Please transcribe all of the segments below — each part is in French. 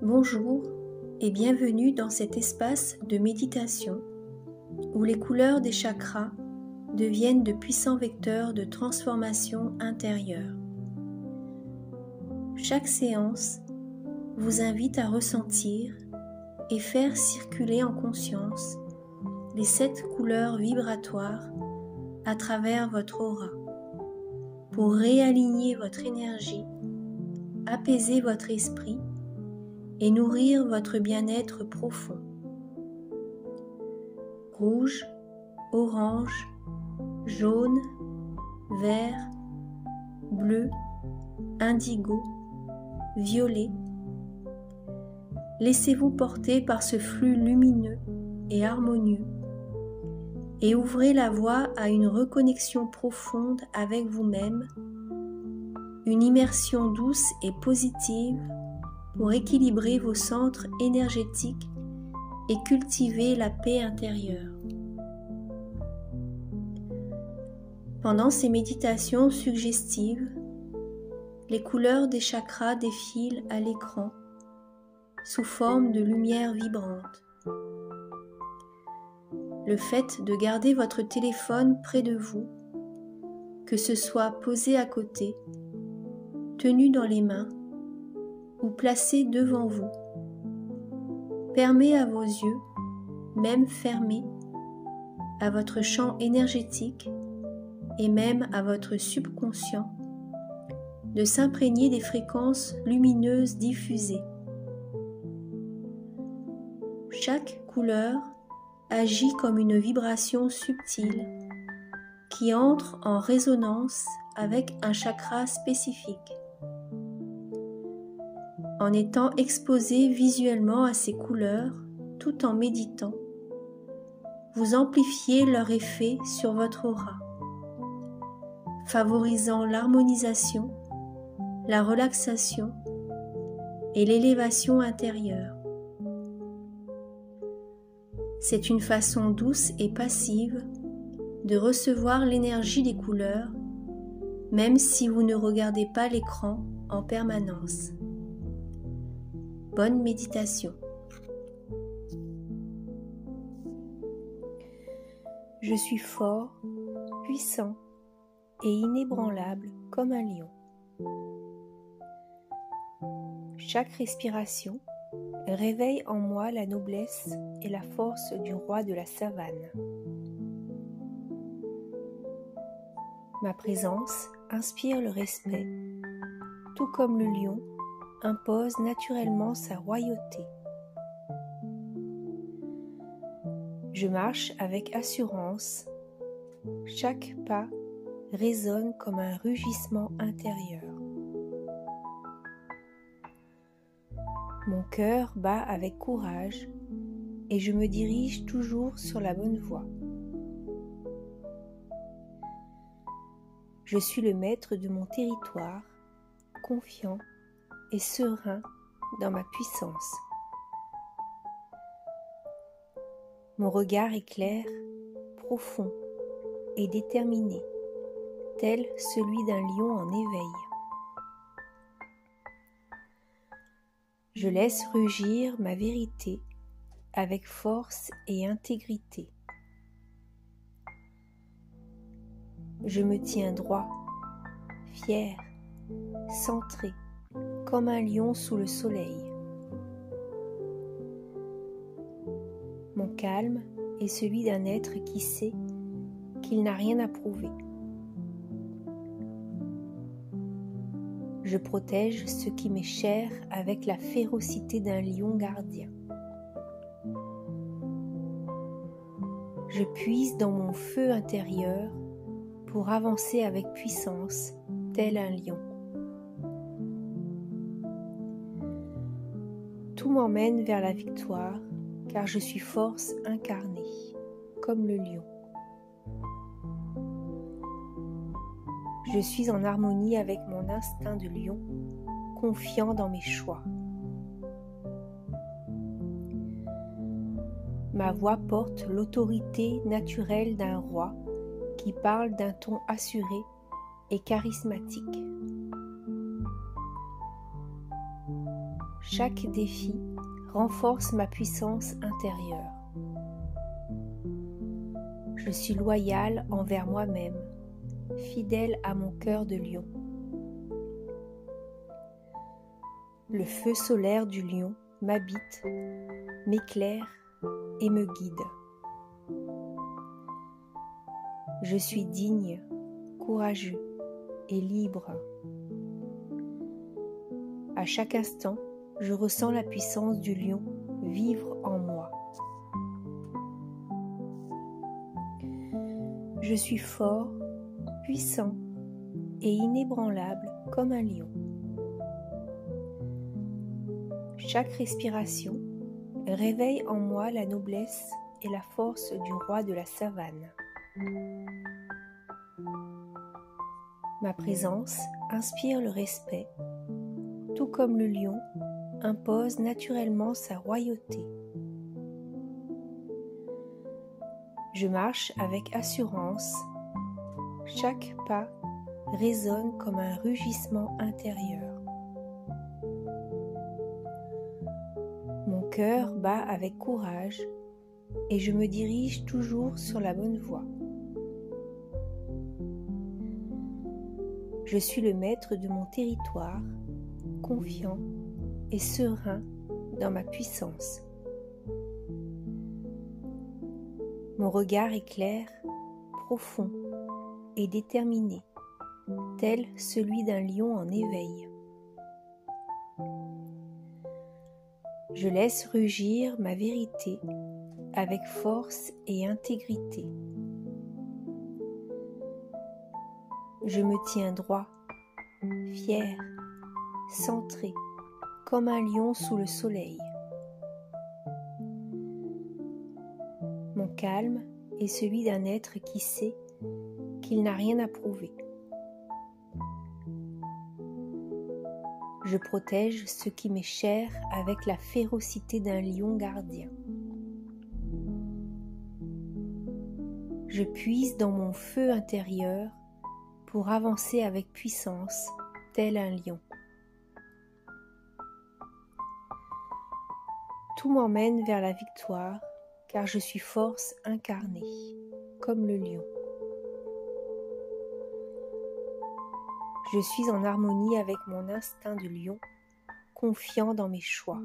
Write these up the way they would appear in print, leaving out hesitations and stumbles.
Bonjour et bienvenue dans cet espace de méditation où les couleurs des chakras deviennent de puissants vecteurs de transformation intérieure. Chaque séance vous invite à ressentir et faire circuler en conscience les 7 couleurs vibratoires à travers votre aura pour réaligner votre énergie, apaiser votre esprit et nourrir votre bien-être profond. Rouge, orange, jaune, vert, bleu, indigo, violet. Laissez-vous porter par ce flux lumineux et harmonieux et ouvrez la voie à une reconnexion profonde avec vous-même, une immersion douce et positive pour équilibrer vos centres énergétiques et cultiver la paix intérieure. Pendant ces méditations suggestives, les couleurs des chakras défilent à l'écran sous forme de lumière vibrante. Le fait de garder votre téléphone près de vous, que ce soit posé à côté, tenu dans les mains ou placé devant vous, permet à vos yeux, même fermés, à votre champ énergétique et même à votre subconscient, de s'imprégner des fréquences lumineuses diffusées. Chaque couleur agit comme une vibration subtile qui entre en résonance avec un chakra spécifique. En étant exposé visuellement à ces couleurs tout en méditant, vous amplifiez leur effet sur votre aura, favorisant l'harmonisation, la relaxation et l'élévation intérieure. C'est une façon douce et passive de recevoir l'énergie des couleurs, même si vous ne regardez pas l'écran en permanence. Bonne méditation. Je suis fort, puissant et inébranlable comme un lion. Chaque respiration réveille en moi la noblesse et la force du roi de la savane. Ma présence inspire le respect, tout comme le lion impose naturellement sa royauté. Je marche avec assurance, chaque pas résonne comme un rugissement intérieur. Mon cœur bat avec courage et je me dirige toujours sur la bonne voie. Je suis le maître de mon territoire, confiant et serein dans ma puissance. Mon regard est clair, profond et déterminé, tel celui d'un lion en éveil. Je laisse rugir ma vérité avec force et intégrité. Je me tiens droit, fier, centré, comme un lion sous le soleil. Mon calme est celui d'un être qui sait qu'il n'a rien à prouver. Je protège ce qui m'est cher avec la férocité d'un lion gardien. Je puise dans mon feu intérieur pour avancer avec puissance, tel un lion. Tout m'emmène vers la victoire, car je suis force incarnée, comme le lion. Je suis en harmonie avec mon instinct de lion, confiant dans mes choix. Ma voix porte l'autorité naturelle d'un roi qui parle d'un ton assuré et charismatique. Chaque défi renforce ma puissance intérieure. Je suis loyale envers moi-même, fidèle à mon cœur de lion. Le feu solaire du lion m'habite, m'éclaire et me guide. Je suis digne, courageux et libre. À chaque instant, je ressens la puissance du lion vivre en moi. Je suis fort, puissant et inébranlable comme un lion. Chaque respiration réveille en moi la noblesse et la force du roi de la savane. Ma présence inspire le respect, tout comme le lion impose naturellement sa royauté. Je marche avec assurance, chaque pas résonne comme un rugissement intérieur. Mon cœur bat avec courage et je me dirige toujours sur la bonne voie. Je suis le maître de mon territoire, confiant et serein dans ma puissance. Mon regard est clair, profond et déterminé, tel celui d'un lion en éveil. Je laisse rugir ma vérité avec force et intégrité. Je me tiens droit, fier, centré, comme un lion sous le soleil. Mon calme est celui d'un être qui sait qu'il n'a rien à prouver. Je protège ce qui m'est cher avec la férocité d'un lion gardien. Je puise dans mon feu intérieur pour avancer avec puissance, tel un lion. Tout m'emmène vers la victoire, car je suis force incarnée, comme le lion. Je suis en harmonie avec mon instinct de lion, confiant dans mes choix.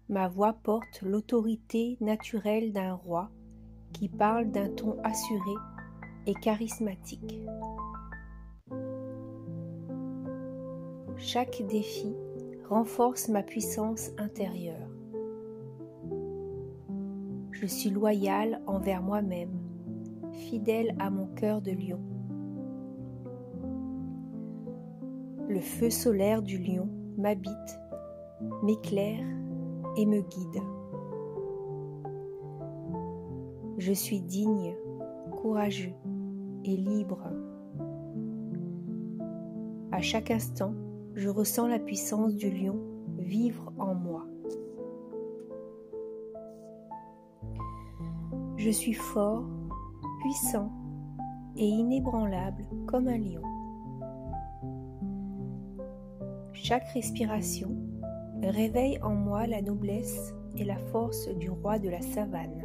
Ma voix porte l'autorité naturelle d'un roi qui parle d'un ton assuré et charismatique. Chaque défi renforce ma puissance intérieure. Je suis loyale envers moi-même, fidèle à mon cœur de lion. Le feu solaire du lion m'habite, m'éclaire et me guide. Je suis digne, courageux et libre. À chaque instant, je ressens la puissance du lion vivre en moi. Je suis fort, puissant et inébranlable comme un lion. Chaque respiration réveille en moi la noblesse et la force du roi de la savane.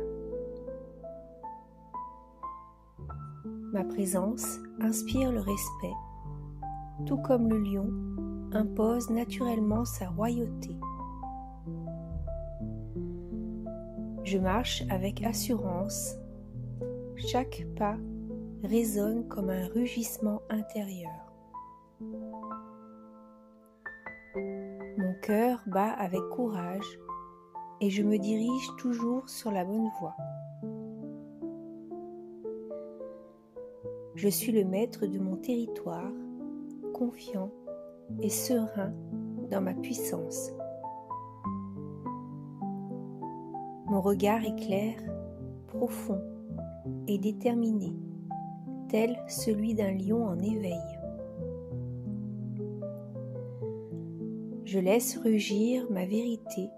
Ma présence inspire le respect, tout comme le lion impose naturellement sa royauté. Je marche avec assurance, chaque pas résonne comme un rugissement intérieur. Mon cœur bat avec courage et je me dirige toujours sur la bonne voie. Je suis le maître de mon territoire, confiant et serein dans ma puissance. Mon regard est clair, profond et déterminé, tel celui d'un lion en éveil. Je laisse rugir ma vérité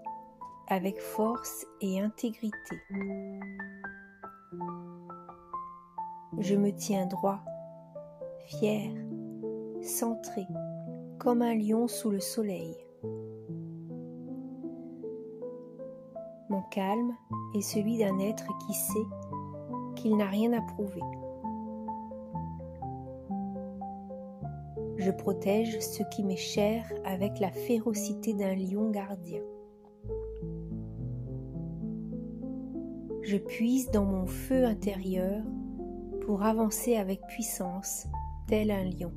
avec force et intégrité. Je me tiens droit, fier, centré, comme un lion sous le soleil. Mon calme est celui d'un être qui sait qu'il n'a rien à prouver. Je protège ce qui m'est cher avec la férocité d'un lion gardien. Je puise dans mon feu intérieur pour avancer avec puissance, tel un lion.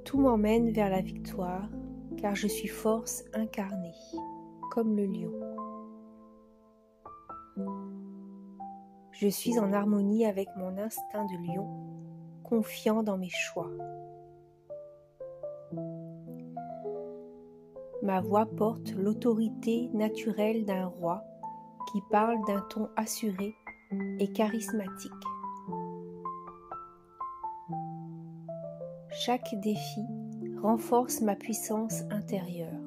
Tout m'emmène vers la victoire, car je suis force incarnée, comme le lion. Je suis en harmonie avec mon instinct de lion, confiant dans mes choix. Ma voix porte l'autorité naturelle d'un roi qui parle d'un ton assuré et charismatique. Chaque défi renforce ma puissance intérieure.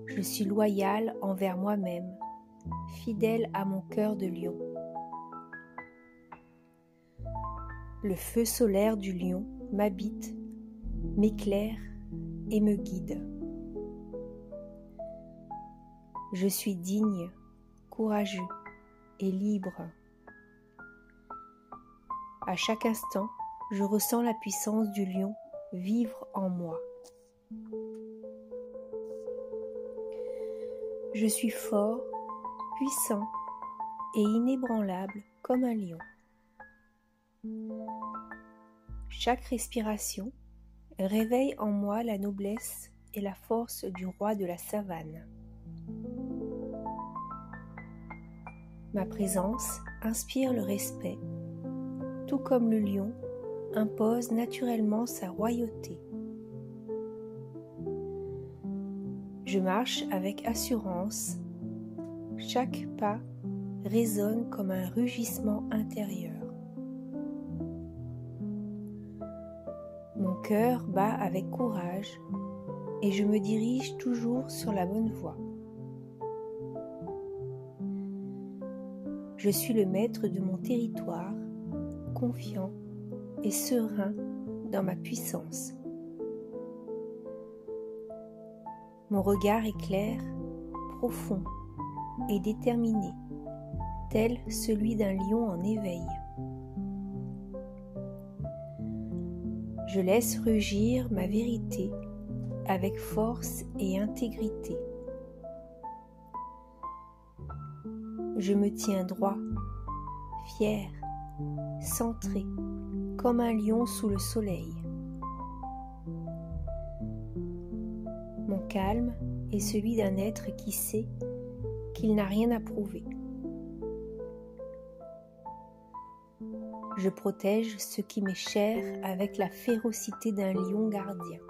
Je suis loyal envers moi-même, fidèle à mon cœur de lion. Le feu solaire du lion m'habite, m'éclaire et me guide. Je suis digne, courageux et libre. À chaque instant, je ressens la puissance du lion vivre en moi. Je suis fort, puissant et inébranlable comme un lion. Chaque respiration réveille en moi la noblesse et la force du roi de la savane. Ma présence inspire le respect, tout comme le lion impose naturellement sa royauté. Je marche avec assurance, chaque pas résonne comme un rugissement intérieur. Mon cœur bat avec courage et je me dirige toujours sur la bonne voie. Je suis le maître de mon territoire, confiant et serein dans ma puissance. Mon regard est clair, profond et déterminé, tel celui d'un lion en éveil. Je laisse rugir ma vérité avec force et intégrité. Je me tiens droit, fier, centré, comme un lion sous le soleil. Mon calme est celui d'un être qui sait qu'il n'a rien à prouver. Je protège ce qui m'est cher avec la férocité d'un lion gardien.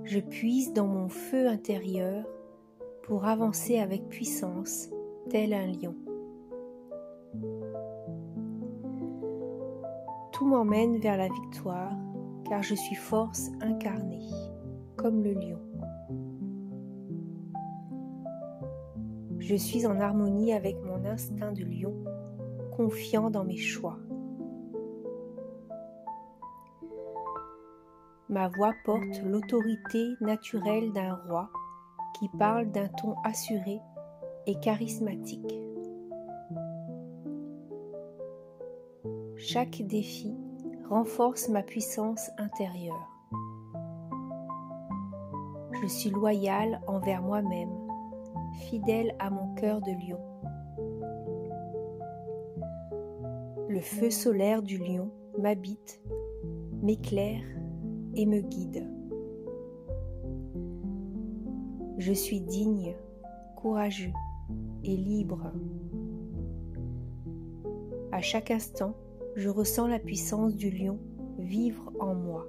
Je puise dans mon feu intérieur pour avancer avec puissance, tel un lion. Tout m'emmène vers la victoire, car je suis force incarnée, comme le lion. Je suis en harmonie avec mon instinct de lion, confiant dans mes choix. Ma voix porte l'autorité naturelle d'un roi qui parle d'un ton assuré et charismatique. Chaque défi renforce ma puissance intérieure. Je suis loyal envers moi-même, fidèle à mon cœur de lion. Le feu solaire du lion m'habite, m'éclaire et me guide. Je suis digne, courageux et libre. À chaque instant, je ressens la puissance du lion vivre en moi.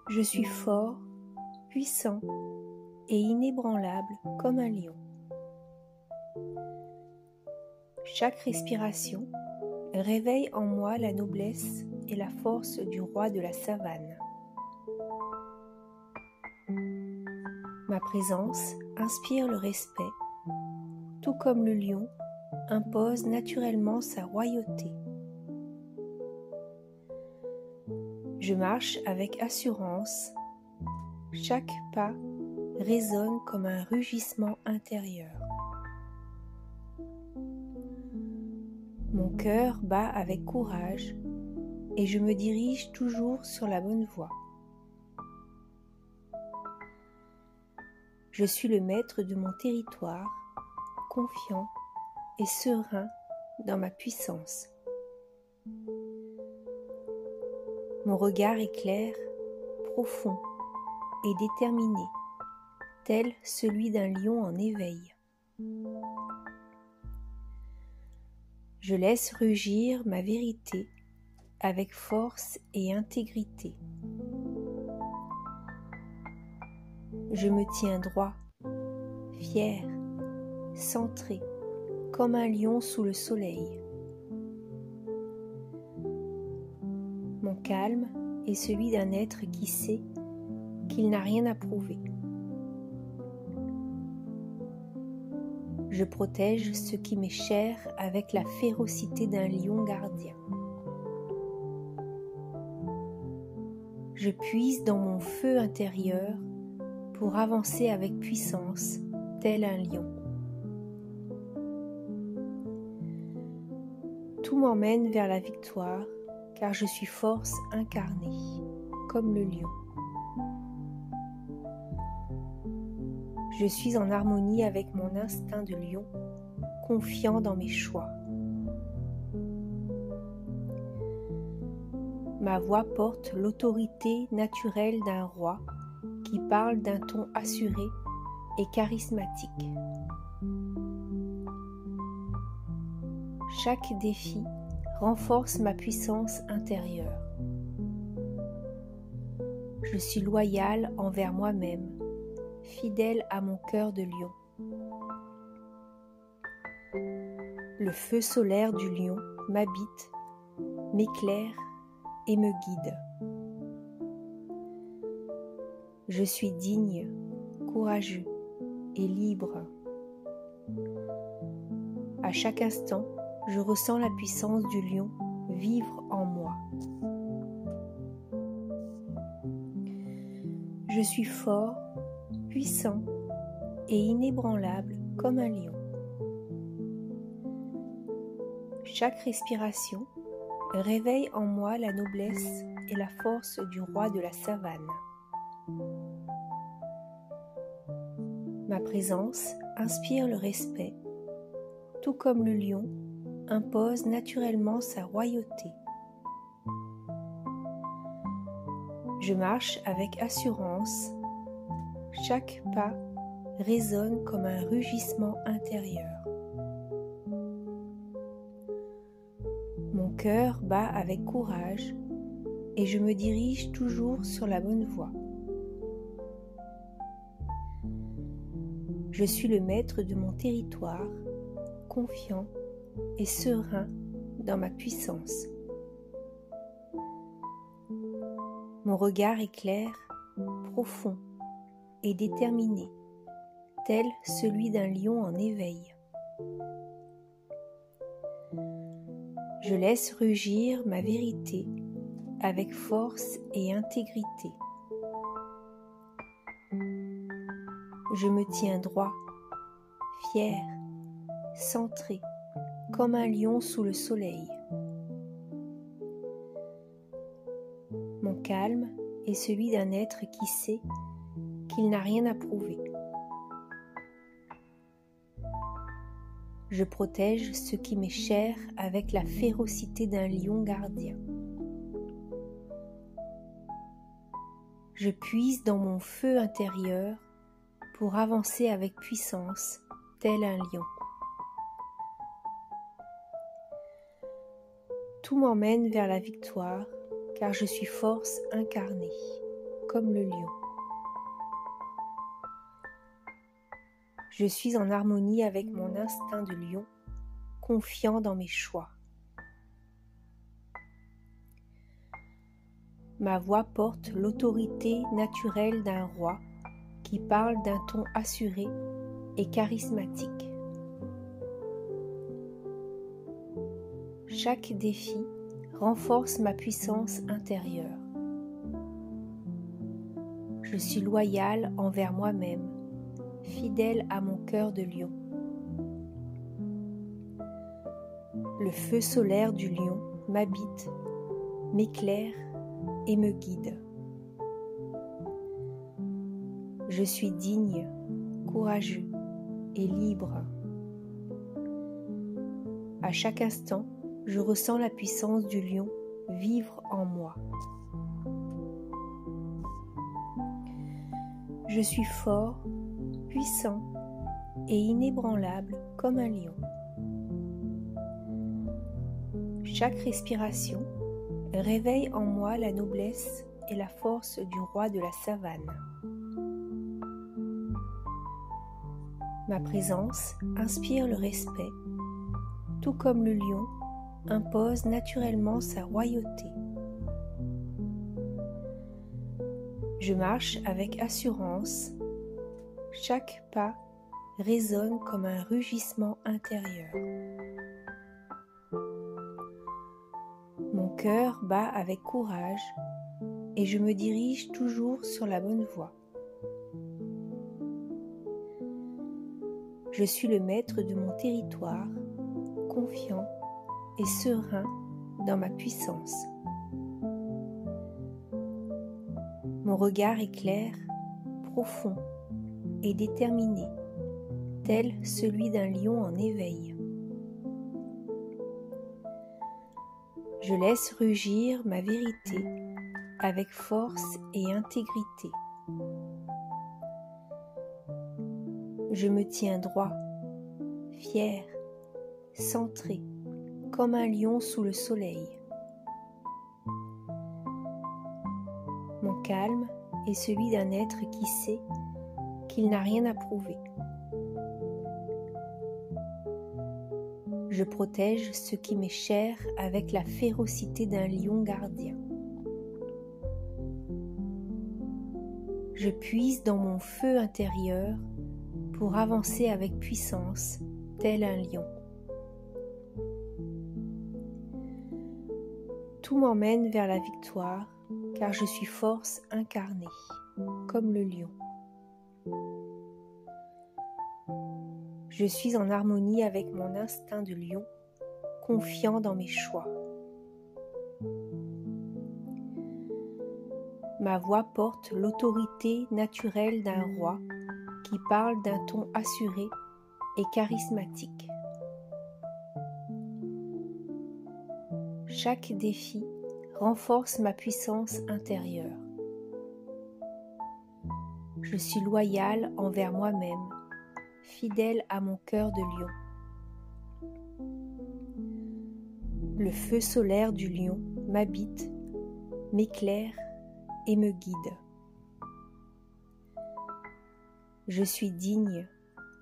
Je suis fort, puissant et inébranlable comme un lion. Chaque respiration réveille en moi la noblesse et la force du roi de la savane. Ma présence inspire le respect, tout comme le lion, impose naturellement sa royauté. Je marche avec assurance, chaque pas résonne comme un rugissement intérieur. Mon cœur bat avec courage et je me dirige toujours sur la bonne voie. Je suis le maître de mon territoire, confiant et serein dans ma puissance. Mon regard est clair, profond et déterminé, tel celui d'un lion en éveil. Je laisse rugir ma vérité avec force et intégrité. Je me tiens droit, fier, centré, comme un lion sous le soleil. Mon calme est celui d'un être qui sait qu'il n'a rien à prouver. Je protège ce qui m'est cher avec la férocité d'un lion gardien. Je puise dans mon feu intérieur pour avancer avec puissance, tel un lion. Tout m'emmène vers la victoire, car je suis force incarnée, comme le lion. Je suis en harmonie avec mon instinct de lion, confiant dans mes choix. Ma voix porte l'autorité naturelle d'un roi qui parle d'un ton assuré et charismatique. Chaque défi renforce ma puissance intérieure. Je suis loyal envers moi-même, fidèle à mon cœur de lion. Le feu solaire du lion m'habite, m'éclaire et me guide. Je suis digne, courageux et libre. À chaque instant, je ressens la puissance du lion vivre en moi. Je suis fort, puissant et inébranlable comme un lion. Chaque respiration réveille en moi la noblesse et la force du roi de la savane. Ma présence inspire le respect, tout comme le lion impose naturellement sa royauté. Je marche avec assurance, chaque pas résonne comme un rugissement intérieur. Mon cœur bat avec courage et je me dirige toujours sur la bonne voie. Je suis le maître de mon territoire, confiant et serein dans ma puissance. Mon regard est clair, profond et déterminé, tel celui d'un lion en éveil. Je laisse rugir ma vérité avec force et intégrité. Je me tiens droit, fier, centré, comme un lion sous le soleil. Mon calme est celui d'un être qui sait qu'il n'a rien à prouver. Je protège ce qui m'est cher avec la férocité d'un lion gardien. Je puise dans mon feu intérieur pour avancer avec puissance, tel un lion. Tout m'emmène vers la victoire, car je suis force incarnée, comme le lion. Je suis en harmonie avec mon instinct de lion, confiant dans mes choix. Ma voix porte l'autorité naturelle d'un roi qui parle d'un ton assuré et charismatique. Chaque défi renforce ma puissance intérieure. Je suis loyal envers moi-même, fidèle à mon cœur de lion. Le feu solaire du lion m'habite, m'éclaire et me guide. Je suis digne, courageux et libre. À chaque instant, je ressens la puissance du lion vivre en moi. Je suis fort, puissant et inébranlable comme un lion. Chaque respiration réveille en moi la noblesse et la force du roi de la savane. Ma présence inspire le respect, tout comme le lion impose naturellement sa royauté. Je marche avec assurance, chaque pas résonne comme un rugissement intérieur. Mon cœur bat avec courage et je me dirige toujours sur la bonne voie. Je suis le maître de mon territoire, confiant et serein dans ma puissance. Mon regard est clair, profond et déterminé, tel celui d'un lion en éveil. Je laisse rugir ma vérité avec force et intégrité. Je me tiens droit, fier, centré, comme un lion sous le soleil. Mon calme est celui d'un être qui sait qu'il n'a rien à prouver. Je protège ce qui m'est cher avec la férocité d'un lion gardien. Je puise dans mon feu intérieur pour avancer avec puissance, tel un lion. Tout m'emmène vers la victoire, car je suis force incarnée, comme le lion. Je suis en harmonie avec mon instinct de lion, confiant dans mes choix. Ma voix porte l'autorité naturelle d'un roi qui parle d'un ton assuré et charismatique. Chaque défi renforce ma puissance intérieure. Je suis loyal envers moi-même, fidèle à mon cœur de lion. Le feu solaire du lion m'habite, m'éclaire et me guide. Je suis digne,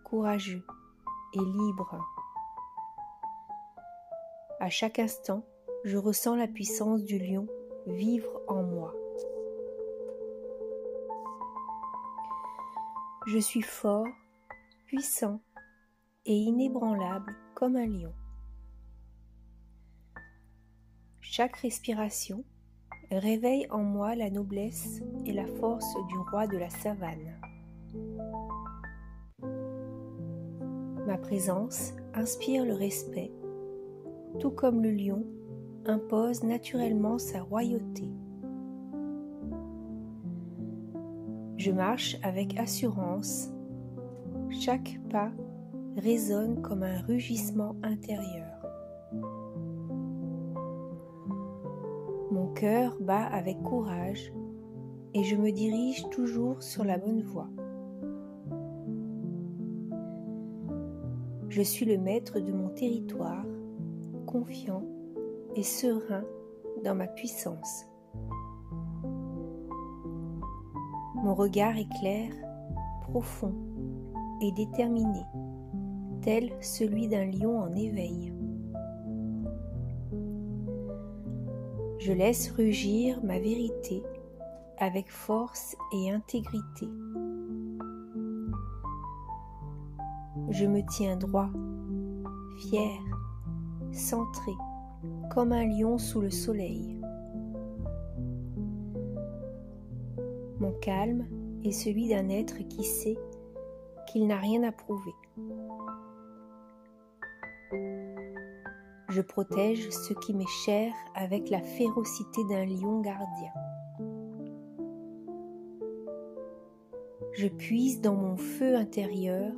courageux et libre. À chaque instant, je ressens la puissance du lion vivre en moi. Je suis fort, puissant et inébranlable comme un lion. Chaque respiration réveille en moi la noblesse et la force du roi de la savane. Ma présence inspire le respect, tout comme le lion impose naturellement sa royauté. Je marche avec assurance, chaque pas résonne comme un rugissement intérieur. Mon cœur bat avec courage et je me dirige toujours sur la bonne voie. Je suis le maître de mon territoire, confiant et serein dans ma puissance. Mon regard est clair, profond et déterminé, tel celui d'un lion en éveil. Je laisse rugir ma vérité avec force et intégrité. Je me tiens droit, fier, centré, comme un lion sous le soleil. Mon calme est celui d'un être qui sait qu'il n'a rien à prouver. Je protège ce qui m'est cher avec la férocité d'un lion gardien. Je puise dans mon feu intérieur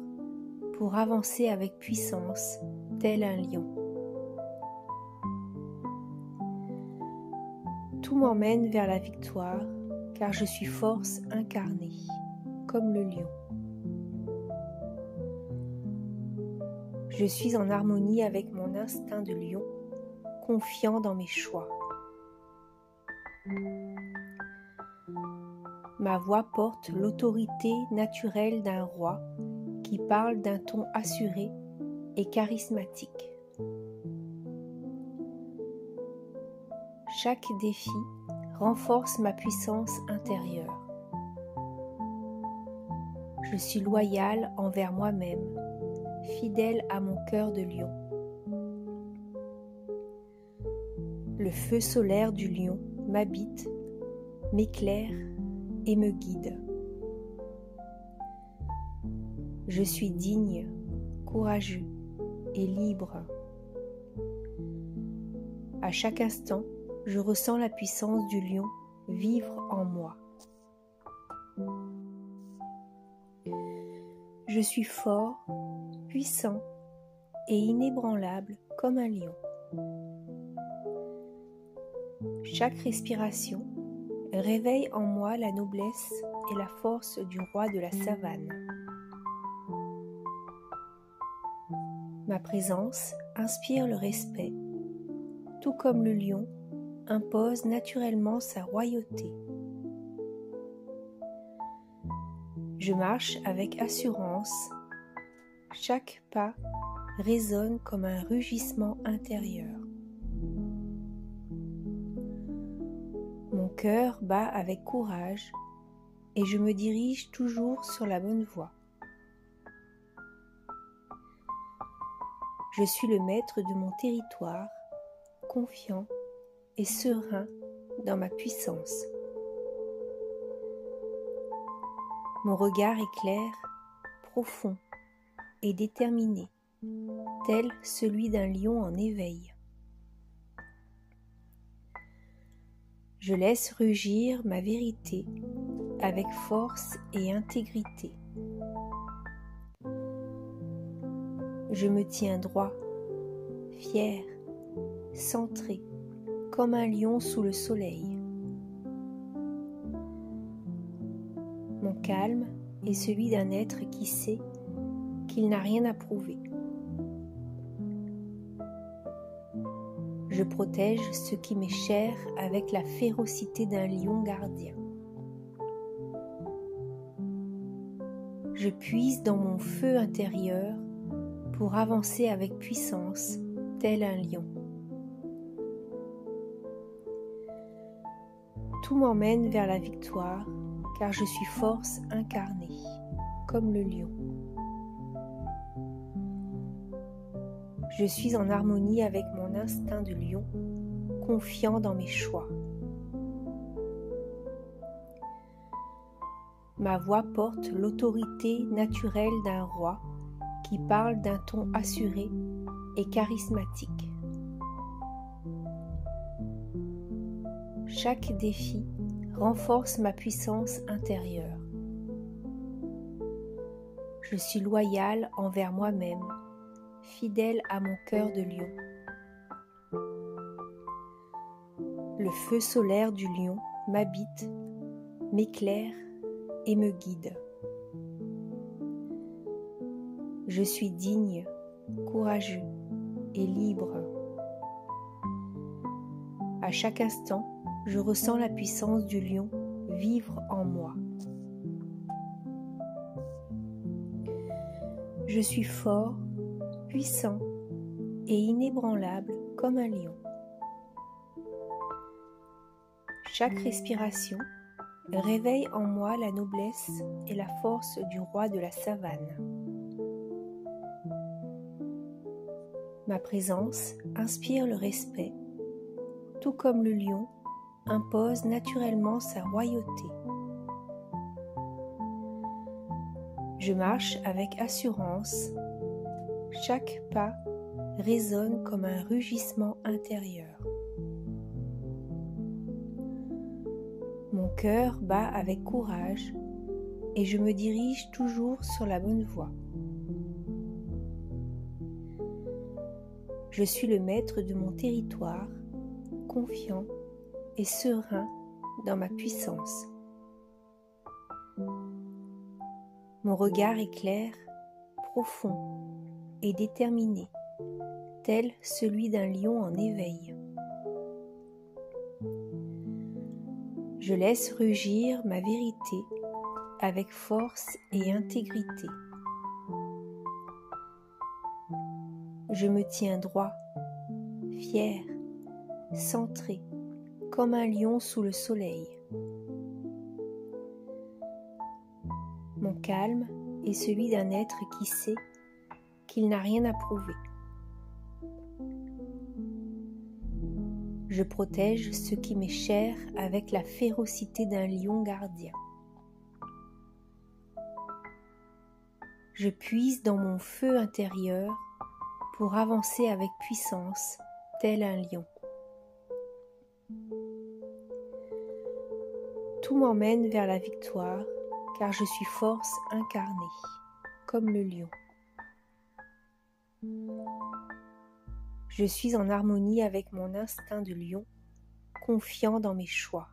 pour avancer avec puissance, tel un lion. Tout m'emmène vers la victoire, car je suis force incarnée, comme le lion. Je suis en harmonie avec mon instinct de lion, confiant dans mes choix. Ma voix porte l'autorité naturelle d'un roi qui parle d'un ton assuré et charismatique. Chaque défi renforce ma puissance intérieure. Je suis loyal envers moi-même, fidèle à mon cœur de lion. Le feu solaire du lion m'habite, m'éclaire et me guide. Je suis digne, courageux et libre. À chaque instant, je ressens la puissance du lion vivre en moi. Je suis fort, puissant et inébranlable comme un lion. Chaque respiration réveille en moi la noblesse et la force du roi de la savane. Ma présence inspire le respect, tout comme le lion impose naturellement sa royauté. Je marche avec assurance, chaque pas résonne comme un rugissement intérieur. Mon cœur bat avec courage et je me dirige toujours sur la bonne voie. Je suis le maître de mon territoire, confiant et serein dans ma puissance. Mon regard est clair, profond et déterminé, tel celui d'un lion en éveil. Je laisse rugir ma vérité avec force et intégrité. Je me tiens droit, fier, centré, comme un lion sous le soleil. Mon calme est celui d'un être qui sait qu'il n'a rien à prouver. Je protège ce qui m'est cher avec la férocité d'un lion gardien. Je puise dans mon feu intérieur pour avancer avec puissance, tel un lion. Tout m'emmène vers la victoire, car je suis force incarnée, comme le lion. Je suis en harmonie avec mon instinct de lion, confiant dans mes choix. Ma voix porte l'autorité naturelle d'un roi qui parle d'un ton assuré et charismatique. Chaque défi renforce ma puissance intérieure. Je suis loyal envers moi-même, fidèle à mon cœur de lion. Le feu solaire du lion m'habite, m'éclaire et me guide. Je suis digne, courageux et libre. À chaque instant, je ressens la puissance du lion vivre en moi. Je suis fort, puissant et inébranlable comme un lion. Chaque respiration réveille en moi la noblesse et la force du roi de la savane. Ma présence inspire le respect, tout comme le lion, impose naturellement sa royauté. Je marche avec assurance, chaque pas résonne comme un rugissement intérieur. Mon cœur bat avec courage et je me dirige toujours sur la bonne voie. Je suis le maître de mon territoire, confiant et serein dans ma puissance. Mon regard est clair, profond et déterminé, tel celui d'un lion en éveil. Je laisse rugir ma vérité avec force et intégrité. Je me tiens droit, fier, centré, comme un lion sous le soleil. Mon calme est celui d'un être qui sait qu'il n'a rien à prouver. Je protège ce qui m'est cher avec la férocité d'un lion gardien. Je puise dans mon feu intérieur pour avancer avec puissance, tel un lion. Tout m'emmène vers la victoire, car je suis force incarnée, comme le lion. Je suis en harmonie avec mon instinct de lion, confiant dans mes choix.